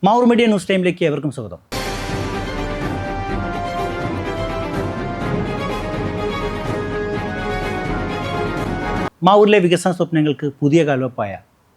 Mavoor media news ടൈമിലേക്ക് ഏവർക്കും സ്വാഗതം. മാവൂരിലെ വികസന സ്വപ്നങ്ങൾക്ക് പുതിയ കാൽവെപ്പായ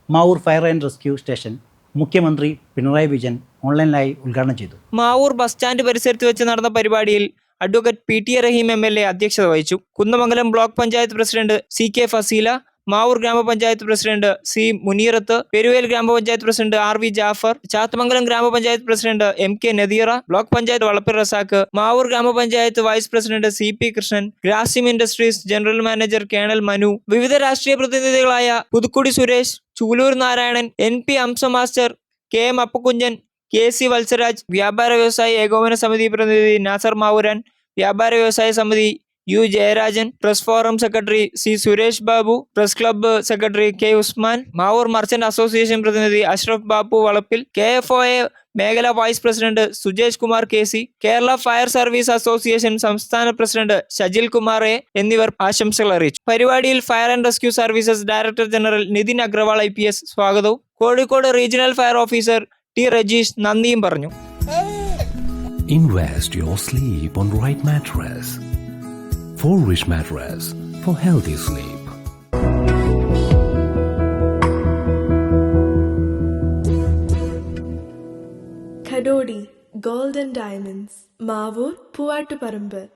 Mavoor fire and rescue station മുഖ്യമന്ത്രി പിണറായി വിജയൻ ഓൺലൈനായി ഉദ്ഘാടനം ചെയ്തു. മാവൂർ ബസ് സ്റ്റാൻഡ് പരിസരത്ത് വെച്ച് നടന്ന പരിപാടിയിൽ advocate P T Rahim MLA അധ്യക്ഷത വഹിച്ചു. Kunnamangalam block panchayat president CK Faseela, Mavoor ഗ്രാമപഞ്ചായത്ത് പ്രസിഡന്റ് C മുനീറത്ത്, പെരുവേൽ ഗ്രാമപഞ്ചായത്ത് പ്രസിഡന്റ് RV ജാഫർ, ചാത്തമംഗലം ഗ്രാമപഞ്ചായത്ത് president MK Nadeera, block panchayat Valappil Razak, Mavoor ഗ്രാമപഞ്ചായത്ത് vice president CP Krishnan, Grasim industries general manager colonel Manu, വിവിധ രാഷ്ട്രീയ പ്രതിനിധികളായ Puthukkudi Suresh, Chooloor Narayanan, NP Amsa master, KM Appakunhan, KC Valsaraj, വ്യാപാര വ്യവസായ ഏകോപന സമിതി പ്രതിനിധി നാസർ മാവൂരൻ, വ്യാപാര വ്യവസായ സമിതി U Jayarajan, press forum secretary C Suresh Babu, press club secretary K Usman, Mavoor merchant association പ്രതിനിധി അഷ്റഫ് ബാബു വളപ്പിൽ, KFOA മേഖല vice president Sujesh Kumar KC, Kerala fire service association സംസ്ഥാന പ്രസിഡന്റ് ഷജിൽ കുമാർ A എന്നിവർ ആശംസകൾ അറിയിച്ചു. പരിപാടിയിൽ fire and rescue services director general Nitin Agrawal IPS സ്വാഗതവും Kozhikode regional fire officer T Rajeesh നന്ദിയും പറഞ്ഞു. Invest your sleep on right mattress. Forwish mattress for healthy sleep. Kadodi Gold and Diamonds, Mavur, Puvattuparambur.